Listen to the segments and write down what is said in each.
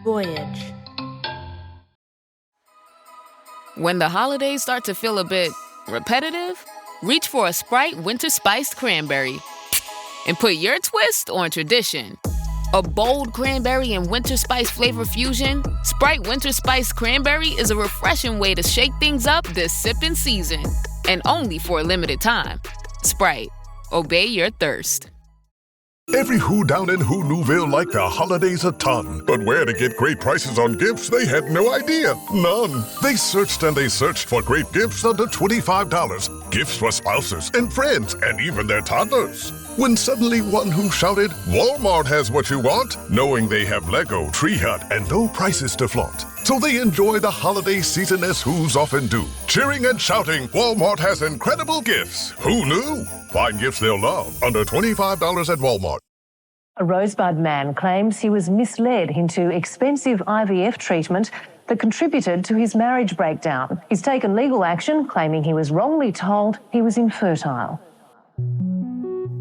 Voyage. When the holidays start to feel a bit repetitive, reach for a Sprite Winter Spiced Cranberry and put your twist on tradition. A bold cranberry and winter spice flavor fusion, Sprite Winter Spiced Cranberry is a refreshing way to shake things up this sipping season. And only for a limited time. Sprite. Obey your thirst. Every Who down in Who Newville liked the holidays a ton. But where to get great prices on gifts, they had no idea. None. They searched and they searched for great gifts under $25. Gifts for spouses and friends and even their toddlers. When suddenly one Who shouted, Walmart has what you want, knowing they have Lego, Tree Hut, and low prices to flaunt. So they enjoy the holiday season as Who's often do. Cheering and shouting, Walmart has incredible gifts. Who knew? Find gifts they'll love under $25 at Walmart. A Rosebud man claims he was misled into expensive IVF treatment that contributed to his marriage breakdown. He's taken legal action, claiming he was wrongly told he was infertile.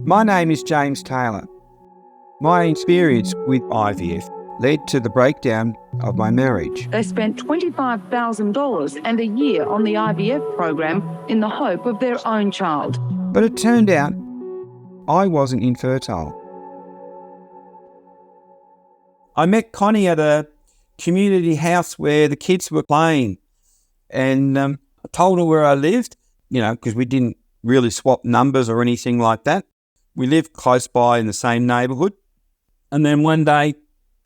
My name is James Taylor. My experience with IVF led to the breakdown of my marriage. They spent $25,000 and a year on the IVF program in the hope of their own child. But it turned out I wasn't infertile. I met Connie at a community house where the kids were playing, and I told her where I lived, because we didn't really swap numbers or anything like that. We lived close by in the same neighbourhood. And then one day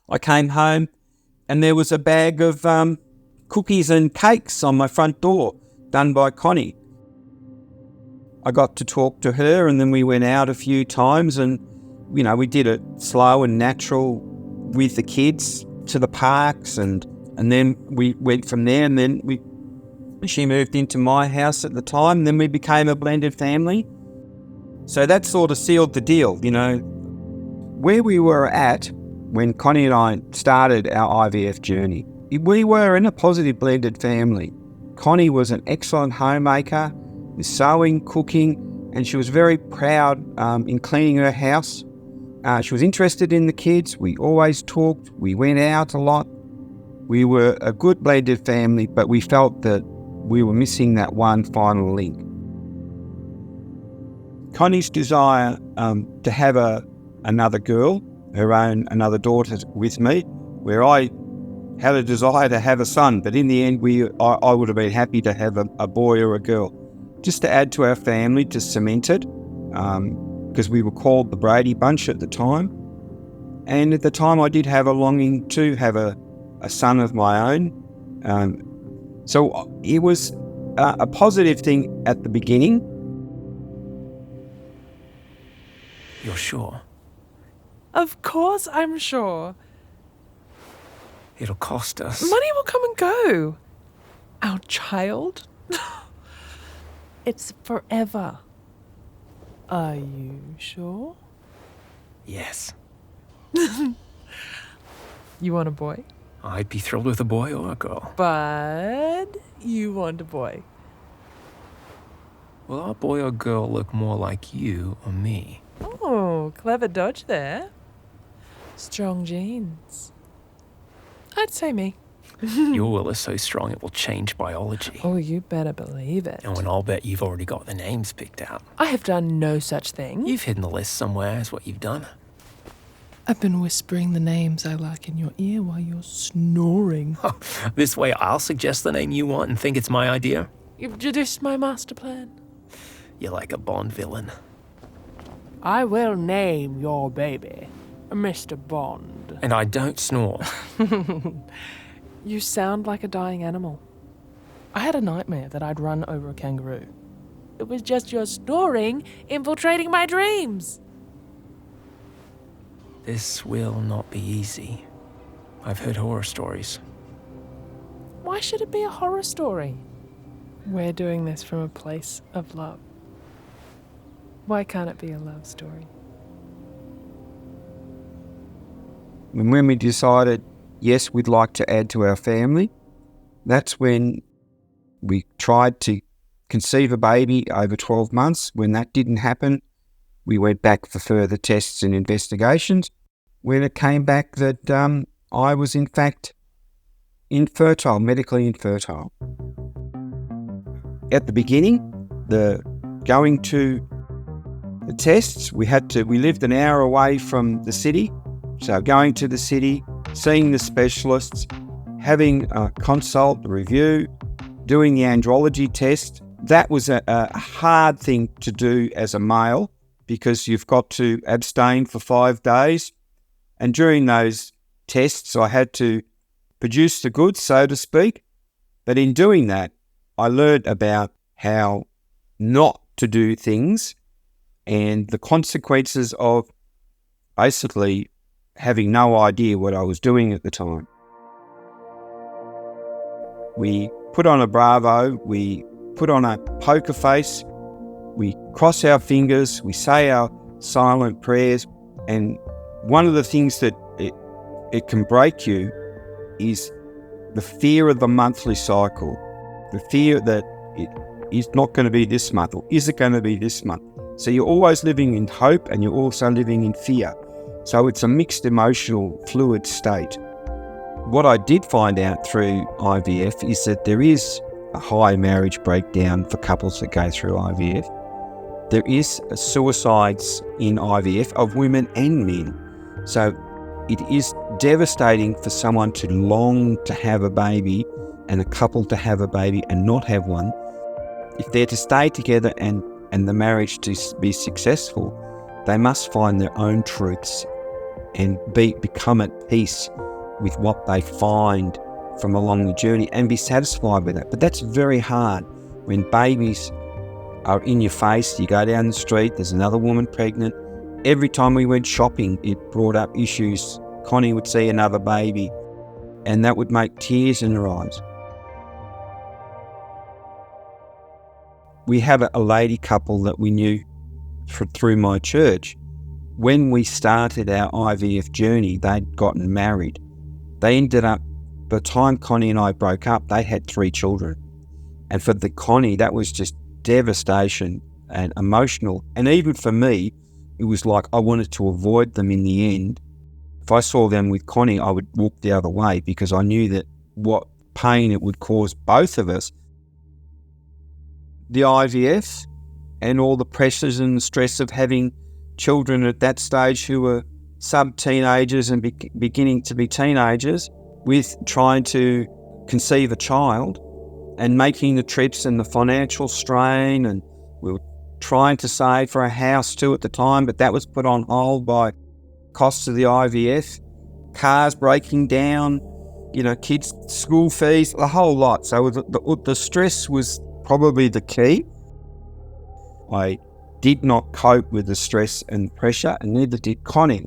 I came home and there was a bag of cookies and cakes on my front door done by Connie. I got to talk to her, and then we went out a few times, and, we did it slow and natural with the kids to the parks, and then we went from there, and then she moved into my house at the time, and then we became a blended family. So that sort of sealed the deal, Where we were at when Connie and I started our IVF journey, we were in a positive blended family. Connie was an excellent homemaker, with sewing, cooking, and she was very proud in cleaning her house. She was interested in the kids. We always talked. We went out a lot. We were a good blended family, but we felt that we were missing that one final link. Connie's desire to have another girl, another daughter with me, where I had a desire to have a son, but in the end I would have been happy to have a boy or a girl, just to add to our family, to cement it, because we were called the Brady Bunch at the time. And at the time I did have a longing to have a son of my own. So it was a positive thing at the beginning. You're sure? Of course I'm sure. It'll cost us. Money will come and go. Our child? It's forever. Are you sure? Yes. You want a boy? I'd be thrilled with a boy or a girl. But you want a boy. Will our boy or girl look more like you or me? Oh, clever dodge there. Strong genes. I'd say me. Your will is so strong it will change biology. Oh, you better believe it. And I'll bet you've already got the names picked out. I have done no such thing. You've hidden the list somewhere, is what you've done. I've been whispering the names I like in your ear while you're snoring. Oh, this way I'll suggest the name you want and think it's my idea. You've deduced my master plan. You're like a Bond villain. I will name your baby Mr. Bond. And I don't snore. You sound like a dying animal. I had a nightmare that I'd run over a kangaroo. It was just your snoring infiltrating my dreams. This will not be easy. I've heard horror stories. Why should it be a horror story? We're doing this from a place of love. Why can't it be a love story? When we decided, yes, we'd like to add to our family, that's when we tried to conceive a baby over 12 months. When that didn't happen, we went back for further tests and investigations. When it came back that I was in fact infertile, medically infertile. At the beginning, going to the tests, we lived an hour away from the city. So going to the city, seeing the specialists, having a consult, a review, doing the andrology test, that was a hard thing to do as a male because you've got to abstain for 5 days. And during those tests, I had to produce the goods, so to speak. But in doing that, I learned about how not to do things and the consequences of basically having no idea what I was doing at the time. We put on a Bravo, we put on a poker face, we cross our fingers, we say our silent prayers, and one of the things that it can break you is the fear of the monthly cycle, the fear that it is not going to be this month, or is it going to be this month? So you're always living in hope and you're also living in fear. So it's a mixed emotional fluid state. What I did find out through IVF is that there is a high marriage breakdown for couples that go through IVF. There is suicides in IVF of women and men. So it is devastating for someone to long to have a baby and a couple to have a baby and not have one. If they're to stay together and the marriage to be successful, they must find their own truths and become at peace with what they find from along the journey and be satisfied with it. But that's very hard when babies are in your face. You go down the street, there's another woman pregnant. Every time we went shopping, it brought up issues. Connie would see another baby and that would make tears in her eyes. We have a lady couple that we knew through my church. When we started our IVF journey, they'd gotten married. They ended up, by the time Connie and I broke up, they had 3 children. And for the Connie, that was just devastation and emotional. And even for me, it was like I wanted to avoid them in the end. If I saw them with Connie, I would walk the other way because I knew that what pain it would cause both of us. The IVF and all the pressures and the stress of having children at that stage who were sub-teenagers and beginning to be teenagers, with trying to conceive a child and making the trips and the financial strain, and we were trying to save for a house too at the time, but that was put on hold by costs of the IVF, cars breaking down, kids' school fees, the whole lot. So the stress was probably the key. I did not cope with the stress and pressure, and neither did Connie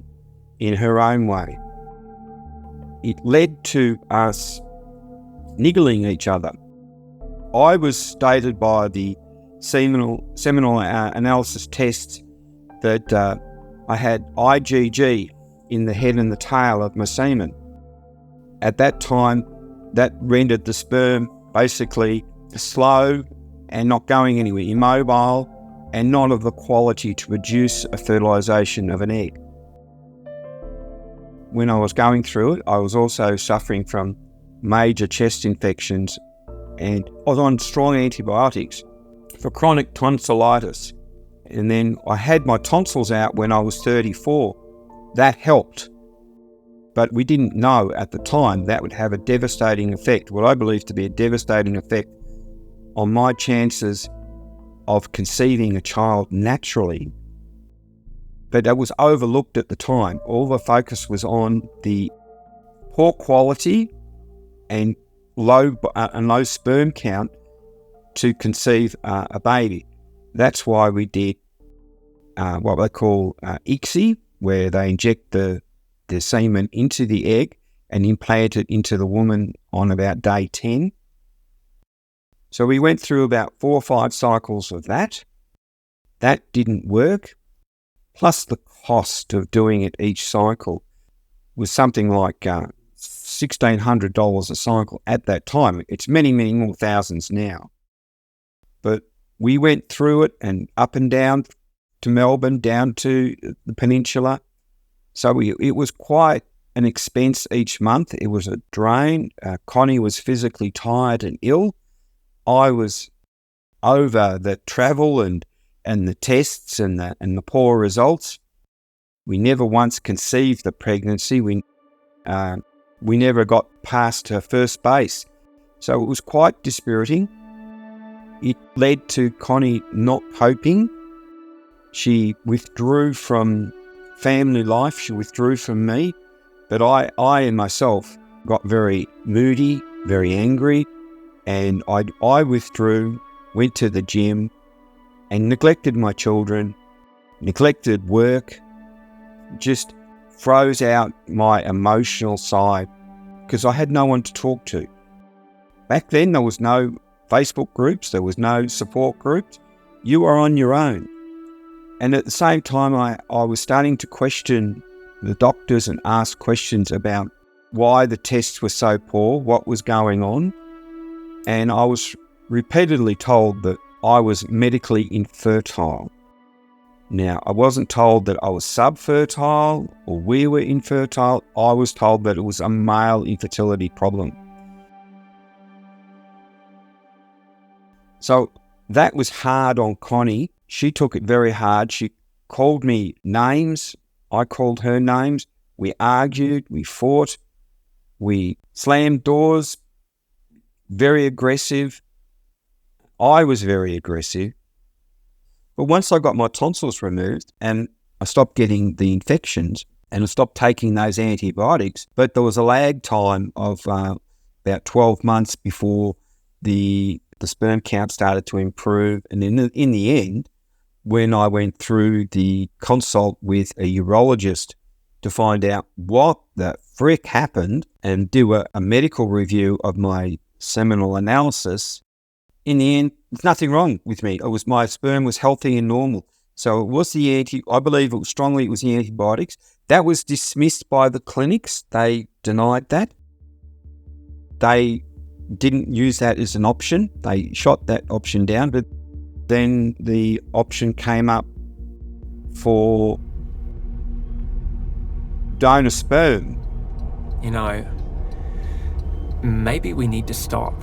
in her own way. It led to us niggling each other. I was stated by the seminal analysis test that I had IgG in the head and the tail of my semen. At that time, that rendered the sperm basically slow and not going anywhere, immobile, and not of the quality to produce a fertilisation of an egg. When I was going through it, I was also suffering from major chest infections and I was on strong antibiotics for chronic tonsillitis. And then I had my tonsils out when I was 34. That helped. But we didn't know at the time that would have a devastating effect, what I believe to be a devastating effect on my chances of conceiving a child naturally. But that was overlooked at the time. All the focus was on the poor quality and low sperm count to conceive a baby. That's why we did what they call ICSI, where they inject the semen into the egg and implant it into the woman on about day 10. So we went through about 4 or 5 cycles of that. That didn't work. Plus the cost of doing it each cycle was something like $1,600 a cycle at that time. It's many, many more thousands now. But we went through it and up and down to Melbourne, down to the peninsula. So it was quite an expense each month. It was a drain. Connie was physically tired and ill. I was over the travel and the tests and the poor results. We never once conceived the pregnancy. We never got past her first base. So it was quite dispiriting. It led to Connie not coping. She withdrew from family life. She withdrew from me. But I and myself got very moody, very angry, and I withdrew, went to the gym, and neglected my children, neglected work, just froze out my emotional side because I had no one to talk to. Back then, there was no Facebook groups, there was no support groups. You were on your own. And at the same time, I was starting to question the doctors and ask questions about why the tests were so poor, what was going on. And I was repeatedly told that I was medically infertile. Now, I wasn't told that I was subfertile or we were infertile. I was told that it was a male infertility problem. So that was hard on Connie. She took it very hard. She called me names. I called her names. We argued, we fought, we slammed doors, very aggressive. I was very aggressive. But once I got my tonsils removed and I stopped getting the infections and I stopped taking those antibiotics, but there was a lag time of about 12 months before the sperm count started to improve. And in the end, when I went through the consult with a urologist to find out what the frick happened and do a medical review of my seminal analysis, in the end, there's nothing wrong with me. My sperm was healthy and normal. So it was I believe it was the antibiotics. That was dismissed by the clinics. They denied that. They didn't use that as an option. They shot that option down, but then the option came up for donor sperm. You know, maybe we need to stop.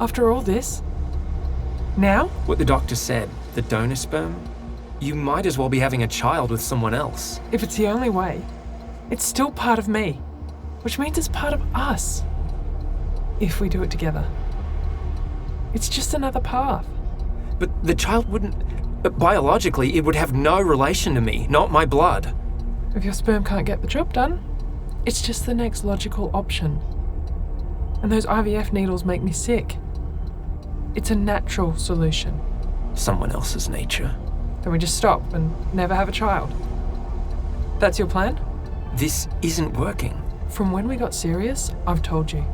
After all this? Now? What the doctor said, the donor sperm, you might as well be having a child with someone else. If it's the only way, it's still part of me, which means it's part of us. If we do it together. It's just another path. But the child wouldn't... Biologically, it would have no relation to me, not my blood. If your sperm can't get the job done, it's just the next logical option. And those IVF needles make me sick. It's a natural solution. Someone else's nature. Then we just stop and never have a child. That's your plan? This isn't working. From when we got serious, I've told you.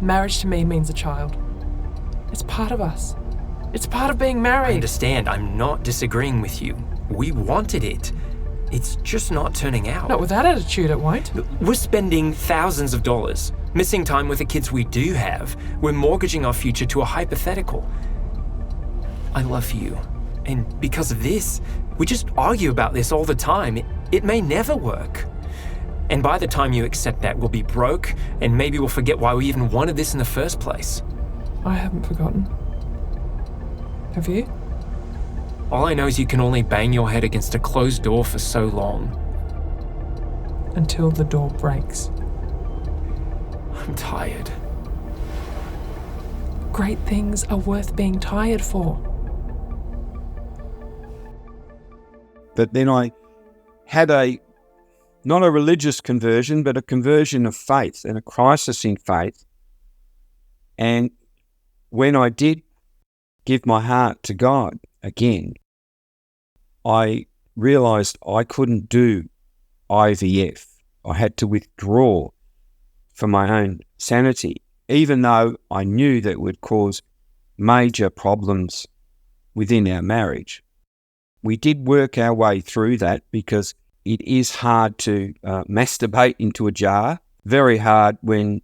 Marriage to me means a child. It's part of us. It's part of being married. I understand. I'm not disagreeing with you. We wanted it. It's just not turning out. Not with that attitude, it won't. We're spending thousands of dollars, missing time with the kids we do have. We're mortgaging our future to a hypothetical. I love you. And because of this, we just argue about this all the time. It may never work. And by the time you accept that, we'll be broke, and maybe we'll forget why we even wanted this in the first place. I haven't forgotten. Have you? All I know is you can only bang your head against a closed door for so long. Until the door breaks. I'm tired. Great things are worth being tired for. But then I had not a religious conversion, but a conversion of faith and a crisis in faith. And when I did give my heart to God again, I realised I couldn't do IVF. I had to withdraw for my own sanity, even though I knew that it would cause major problems within our marriage. We did work our way through that because it is hard to masturbate into a jar, very hard when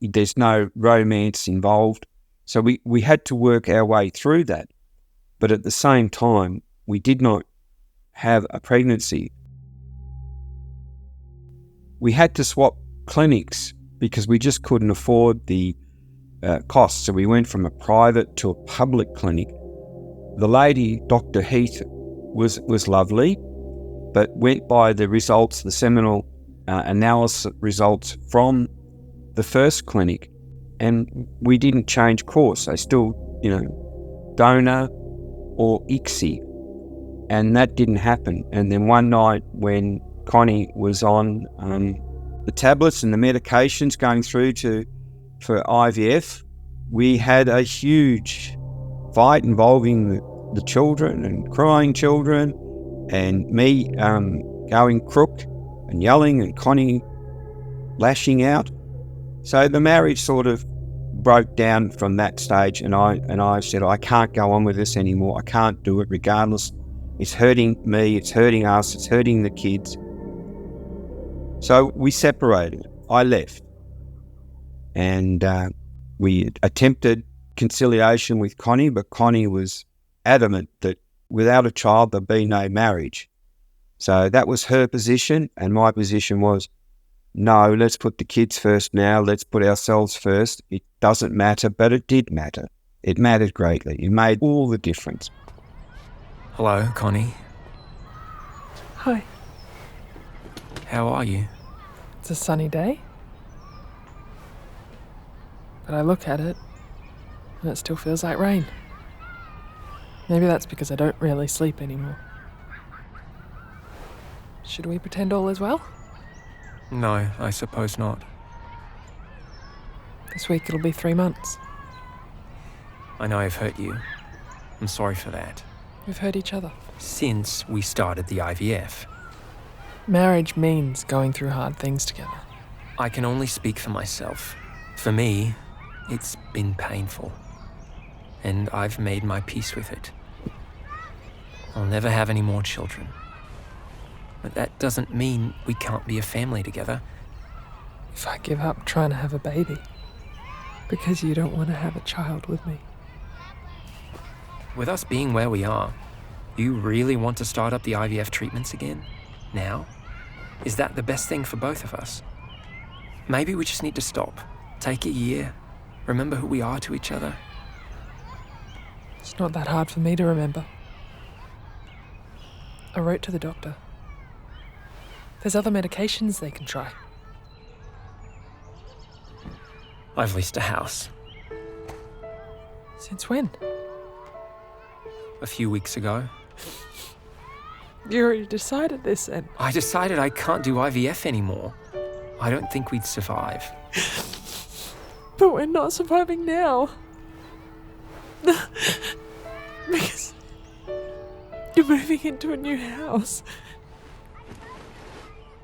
there's no romance involved. So we had to work our way through that. But at the same time, we did not have a pregnancy. we had to swap clinics because we just couldn't afford the costs. So we went from a private to a public clinic. The lady, Dr. Heath, was lovely, but went by the results, the seminal analysis results from the first clinic, and we didn't change course. They still, donor or ICSI, and that didn't happen. And then one night when Connie was on the tablets and the medications going through for IVF, we had a huge fight involving the children and crying children, and me going crook and yelling and Connie lashing out. So the marriage sort of broke down from that stage, and I said, I can't go on with this anymore. I can't do it regardless. It's hurting me, it's hurting us, it's hurting the kids. So we separated. I left. And we attempted conciliation with Connie, but Connie was adamant that without a child there'd be no marriage. So that was her position, and my position was, no, let's put the kids first now, let's put ourselves first. It doesn't matter, but it did matter. It mattered greatly. It made all the difference. Hello, Connie. Hi. How are you? It's a sunny day. But I look at it, and it still feels like rain. Maybe that's because I don't really sleep anymore. Should we pretend all is well? No, I suppose not. This week it'll be 3 months. I know I've hurt you. I'm sorry for that. We've hurt each other. Since we started the IVF. Marriage means going through hard things together. I can only speak for myself. For me, it's been painful. And I've made my peace with it. I'll never have any more children. But that doesn't mean we can't be a family together. If I give up trying to have a baby because you don't want to have a child with me. With us being where we are, do you really want to start up the IVF treatments again? Now? Is that the best thing for both of us? Maybe we just need to stop. Take a year. Remember who we are to each other. It's not that hard for me to remember. I wrote to the doctor. There's other medications they can try. I've leased a house. Since when? A few weeks ago. You already decided this, and I decided I can't do IVF anymore. I don't think we'd survive. But we're not surviving now. Because you're moving into a new house.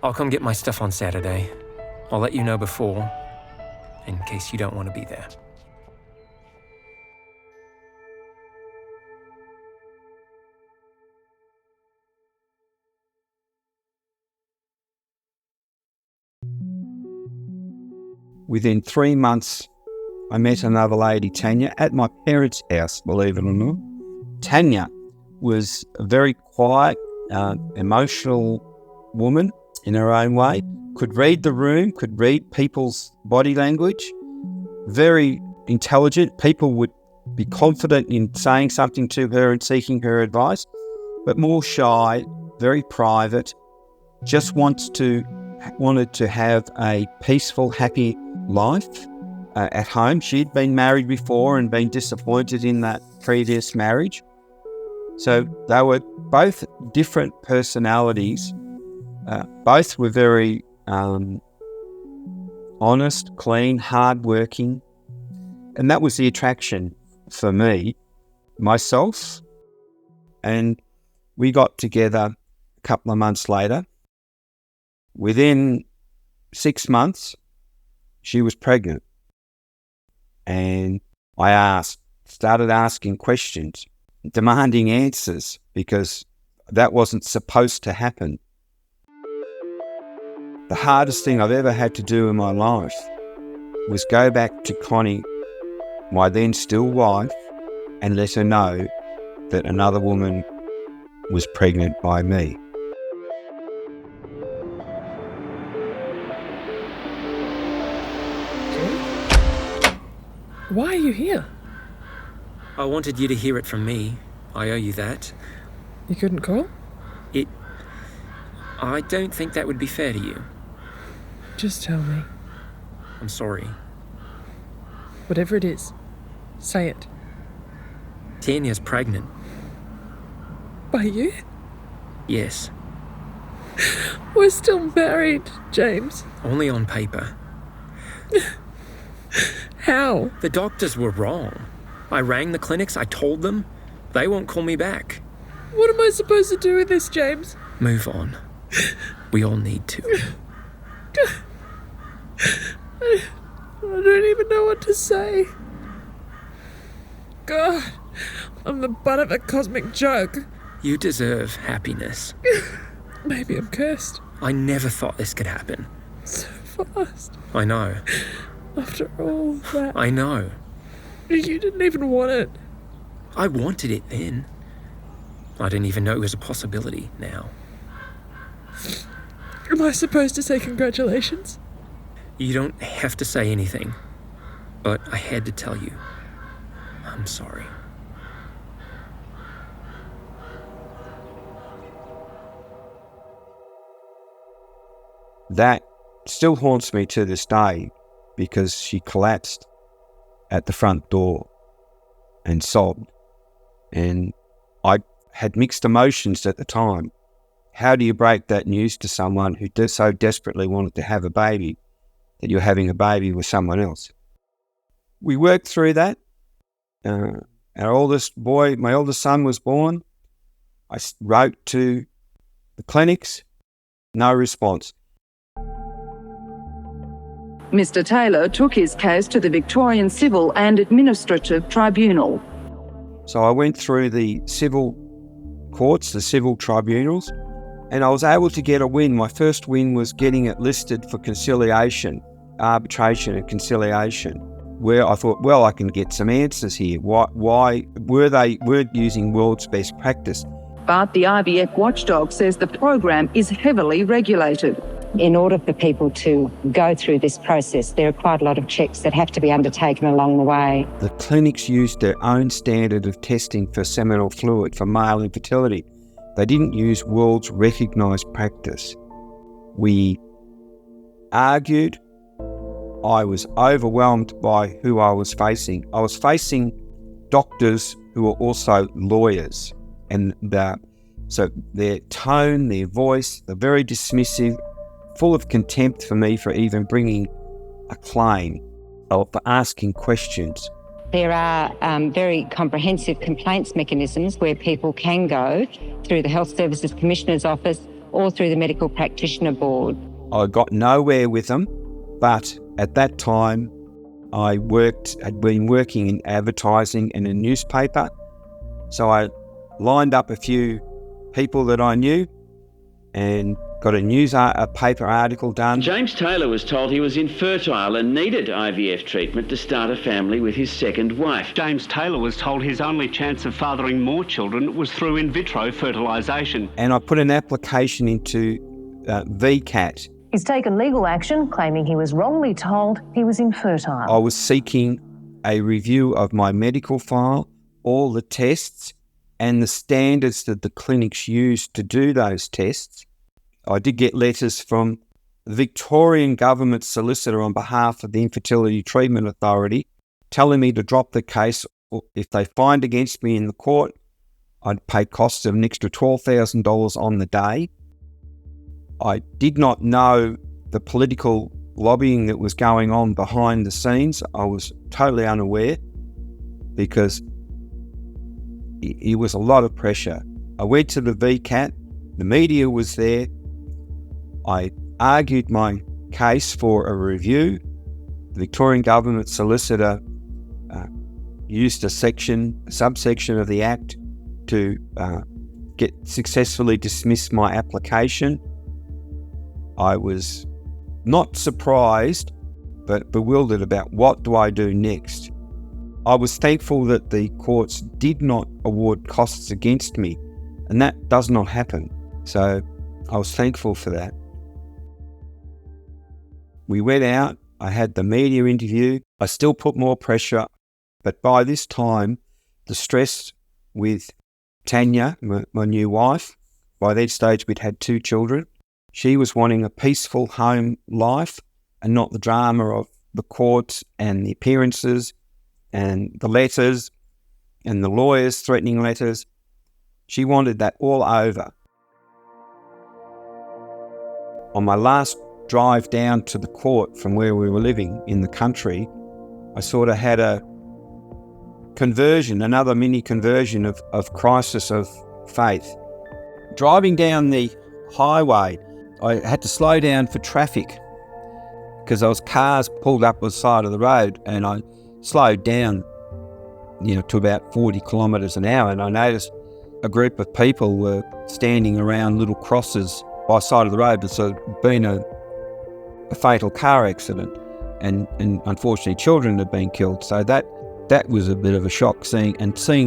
I'll come get my stuff on Saturday. I'll let you know before, in case you don't want to be there. Within 3 months, I met another lady, Tanya, at my parents' house, believe it or not. Tanya was a very quiet, emotional woman in her own way, could read the room, could read people's body language, very intelligent. People would be confident in saying something to her and seeking her advice, but more shy, very private, just wanted to have a peaceful, happy life at home. She'd been married before and been disappointed in that previous marriage. So they were both different personalities. Both were very honest, clean, hardworking. And that was the attraction for me, myself. And we got together a couple of months later. Within 6 months, she was pregnant. And I started asking questions, demanding answers, because that wasn't supposed to happen. The hardest thing I've ever had to do in my life was go back to Connie, my then still wife, and let her know that another woman was pregnant by me. Why are you here? I wanted you to hear it from me. I owe you that. You couldn't call? I don't think that would be fair to you. Just tell me. I'm sorry. Whatever it is, say it. Tanya's pregnant. By you? Yes. We're still married, James. Only on paper. How? The doctors were wrong. I rang the clinics, I told them. They won't call me back. What am I supposed to do with this, James? Move on. We all need to. I don't even know what to say. God, I'm the butt of a cosmic joke. You deserve happiness. Maybe I'm cursed. I never thought this could happen. So fast. I know. After all that. I know. You didn't even want it. I wanted it then. I didn't even know it was a possibility now. Am I supposed to say congratulations? You don't have to say anything, but I had to tell you. I'm sorry. That still haunts me to this day because she collapsed at the front door and sobbed. And I had mixed emotions at the time. How do you break that news to someone who so desperately wanted to have a baby that you're having a baby with someone else? We worked through that. Our oldest boy, my oldest son, was born. I wrote to the clinics, no response. Mr. Taylor took his case to the Victorian Civil and Administrative Tribunal. So I went through the civil courts, the civil tribunals, and I was able to get a win. My first win was getting it listed for conciliation, arbitration and conciliation, where I thought, well, I can get some answers here. Why weren't using world's best practice? But the IVF watchdog says the program is heavily regulated. In order for people to go through this process, there are quite a lot of checks that have to be undertaken along the way. The clinics used their own standard of testing for seminal fluid for male infertility. They didn't use world's recognised practice. We argued. I was overwhelmed by who I was facing. I was facing doctors who were also lawyers, and so their tone, their voice, they're very dismissive, full of contempt for me for even bringing a claim or for asking questions. There are very comprehensive complaints mechanisms where people can go through the Health Services Commissioner's Office or through the Medical Practitioner Board. I got nowhere with them, but at that time I had been working in advertising in a newspaper, so I lined up a few people that I knew and got a paper article done. James Taylor was told he was infertile and needed IVF treatment to start a family with his second wife. James Taylor was told his only chance of fathering more children was through in vitro fertilisation. And I put an application into VCAT. He's taken legal action, claiming he was wrongly told he was infertile. I was seeking a review of my medical file, all the tests, and the standards that the clinics used to do those tests. I did get letters from the Victorian government solicitor on behalf of the Infertility Treatment Authority telling me to drop the case. If they find against me in the court, I'd pay costs of an extra $12,000 on the day. I did not know the political lobbying that was going on behind the scenes. I was totally unaware because it was a lot of pressure. I went to the VCAT, the media was there. I argued my case for a review. The Victorian government solicitor used a subsection of the Act to successfully dismiss my application. I was not surprised, but bewildered about what do I do next. I was thankful that the courts did not award costs against me, and that does not happen. So I was thankful for that. We went out, I had the media interview. I still put more pressure But by this time, the stress with Tanya, my new wife, by that stage we'd had 2 children. She was wanting a peaceful home life and not the drama of the courts and the appearances and the letters and the lawyers threatening letters. She wanted that all over. On my last drive down to the court from where we were living in the country, I sort of had a conversion, another mini conversion of crisis of faith. Driving down the highway, I had to slow down for traffic because there was cars pulled up on the side of the road, and I slowed down, to about 40 kilometres an hour, and I noticed a group of people were standing around little crosses by the side of the road. There's been a fatal car accident, and unfortunately children have been killed. So that was a bit of a shock, seeing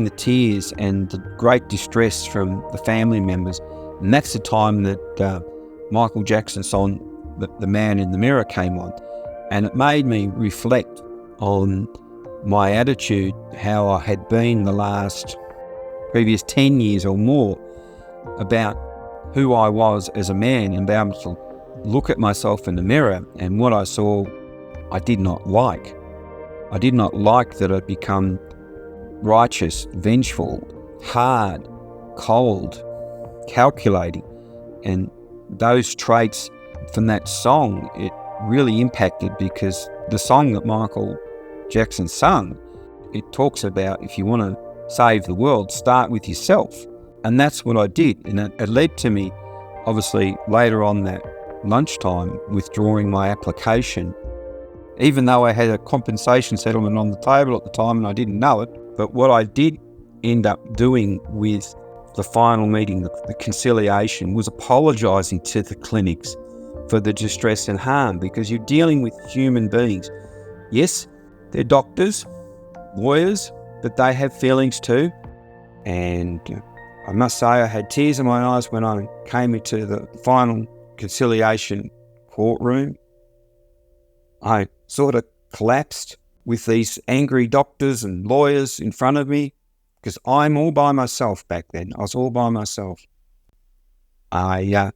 the tears and the great distress from the family members. And that's the time that Michael Jackson's song, The Man in the Mirror, came on. And it made me reflect on my attitude, how I had been the last previous 10 years or more, about who I was as a man, and be able to look at myself in the mirror, and what I saw I did not like. I did not like that I'd become righteous, vengeful, hard, cold, calculating. And those traits from that song, it really impacted, because the song that Michael Jackson sung, it talks about, if you want to save the world, start with yourself. And that's what I did. And it led to me, obviously, later on that lunchtime, withdrawing my application, even though I had a compensation settlement on the table at the time and I didn't know it. But what I did end up doing with the final meeting, the conciliation, was apologising to the clinics for the distress and harm, because you're dealing with human beings. Yes, they're doctors, lawyers, but they have feelings too. And I must say I had tears in my eyes when I came into the final conciliation courtroom. I sort of collapsed with these angry doctors and lawyers in front of me, because I'm all by myself back then. I was all by myself. I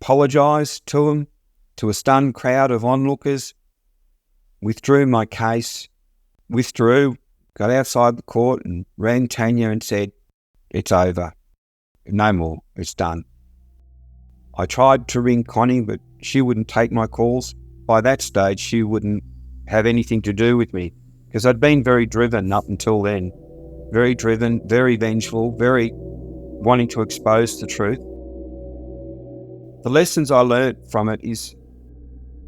apologised to them, to a stunned crowd of onlookers, withdrew my case, got outside the court and rang Tanya and said, "It's over. No more. It's done." I tried to ring Connie, but she wouldn't take my calls. By that stage, she wouldn't have anything to do with me, because I'd been very driven up until then. Very driven, very vengeful, very wanting to expose the truth. The lessons I learned from it is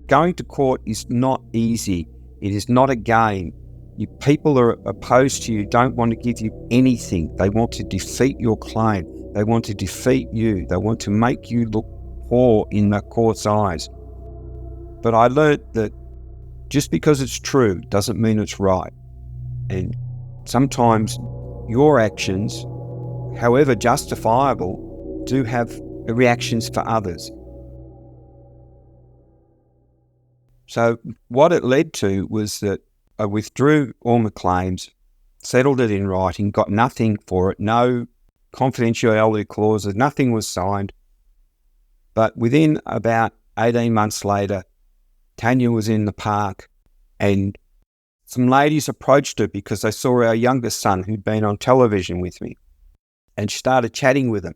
going to court is not easy. It is not a game. People are opposed to you, don't want to give you anything. They want to defeat your claim. They want to defeat you. They want to make you look poor in the court's eyes. But I learned that just because it's true doesn't mean it's right. And sometimes your actions, however justifiable, do have reactions for others. So what it led to was that I withdrew all my claims, settled it in writing, got nothing for it, no confidentiality clauses, nothing was signed. But within about 18 months later, Tanya was in the park and some ladies approached her because they saw our youngest son who'd been on television with me, and she started chatting with him.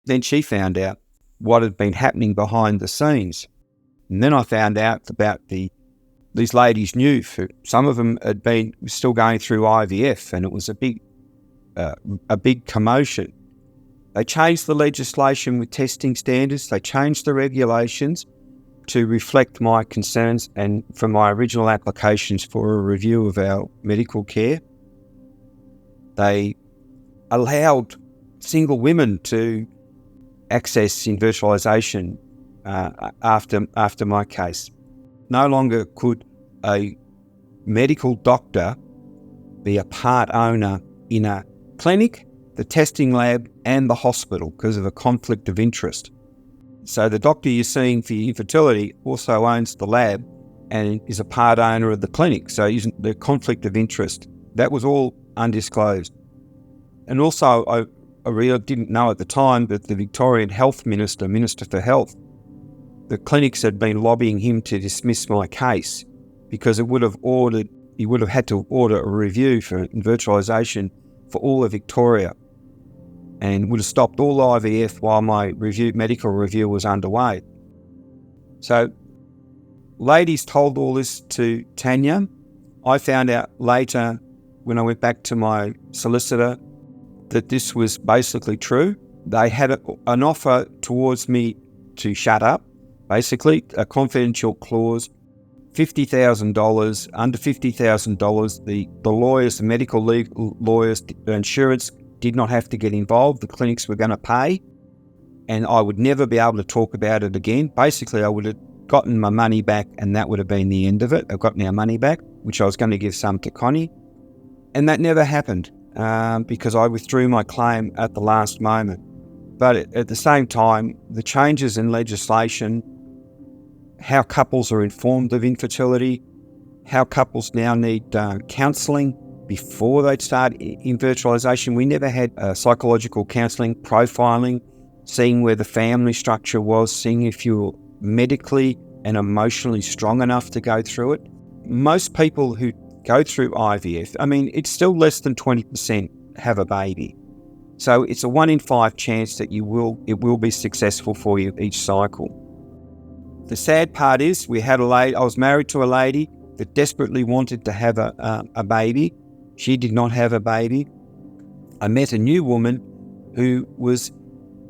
Then she found out what had been happening behind the scenes. And then I found out about these ladies knew, some of them had been still going through IVF, and it was a big commotion. They changed the legislation with testing standards. They changed the regulations to reflect my concerns and from my original applications for a review of our medical care. They allowed single women to access in virtualisation after my case. No longer could a medical doctor be a part owner in a clinic, the testing lab and the hospital because of a conflict of interest. So the doctor you're seeing for your infertility also owns the lab and is a part owner of the clinic. So the conflict of interest that was all undisclosed. And also, I really didn't know at the time that the Victorian Health Minister for Health, the clinics had been lobbying him to dismiss my case because he would have had to order a review for virtualisation for all of Victoria and would have stopped all IVF while my medical review was underway. So ladies told all this to Tanya. I found out later when I went back to my solicitor that this was basically true. They had an offer towards me to shut up, basically a confidential clause, $50,000, under $50,000. The lawyers, the medical legal lawyers, the insurance did not have to get involved. The clinics were going to pay, and I would never be able to talk about it again. Basically, I would have gotten my money back, and that would have been the end of it. I've gotten our money back, which I was going to give some to Connie, and that never happened. Because I withdrew my claim at the last moment. But at the same time, the changes in legislation, how couples are informed of infertility, how couples now need counselling before they start in virtualisation. We never had psychological counselling, profiling, seeing where the family structure was, seeing if you were medically and emotionally strong enough to go through it. Most people who go through IVF, it's still less than 20% have a baby. So it's a 1 in 5 chance that it will be successful for you each cycle. The sad part is I was married to a lady that desperately wanted to have a baby. She did not have a baby. I met a new woman who was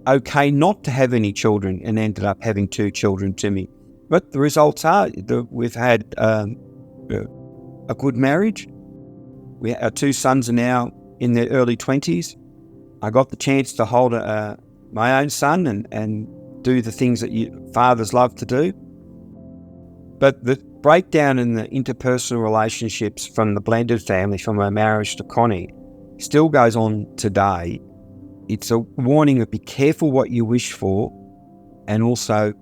okay not to have any children and ended up having 2 children to me. But the results are that we've had a good marriage. Our 2 sons are now in their early 20s. I got the chance to hold my own son and do the things that fathers love to do. But the breakdown in the interpersonal relationships from the blended family, from my marriage to Connie, still goes on today. It's a warning of be careful what you wish for, and also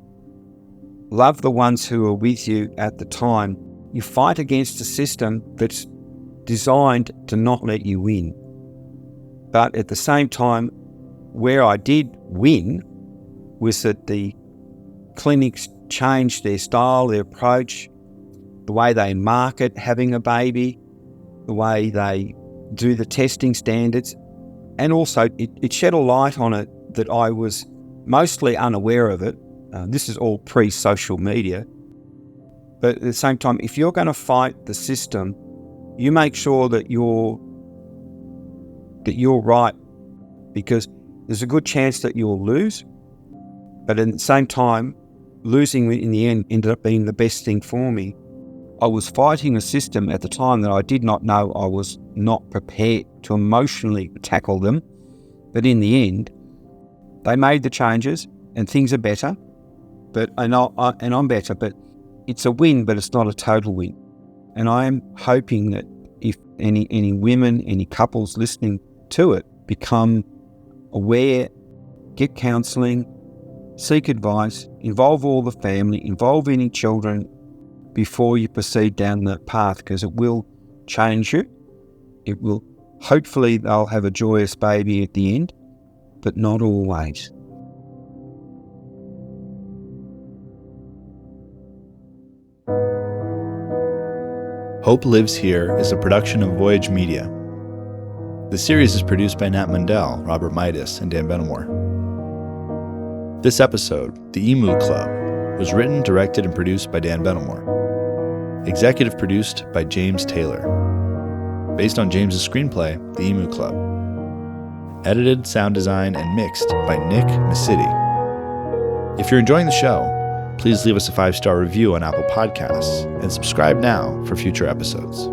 love the ones who are with you at the time. You fight against a system that's designed to not let you win. But at the same time, where I did win was that the clinics changed their style, their approach, the way they market having a baby, the way they do the testing standards, and also it shed a light on it that I was mostly unaware of it. This is all pre-social media. But at the same time, if you're going to fight the system, you make sure that you're right, because there's a good chance that you'll lose. But at the same time, losing in the end ended up being the best thing for me. I was fighting a system at the time that I did not know I was not prepared to emotionally tackle them. But in the end, they made the changes and things are better. And I'm better, but it's a win, but it's not a total win. And I am hoping that if any women, any couples listening to it become aware, get counselling, seek advice, involve all the family, involve any children before you proceed down that path, because it will change you. It will, hopefully they'll have a joyous baby at the end, but not always. Hope Lives Here is a production of Voyage Media. The series is produced by Nat Mundel, Robert Mitas, and Dan Benamor. This episode, The Emu Club, was written, directed, and produced by Dan Benamor. Executive produced by James Taylor. Based on James's screenplay, The Emu Club. Edited, sound design, and mixed by Nick Messitte. If you're enjoying the show, please leave us a 5-star review on Apple Podcasts and subscribe now for future episodes.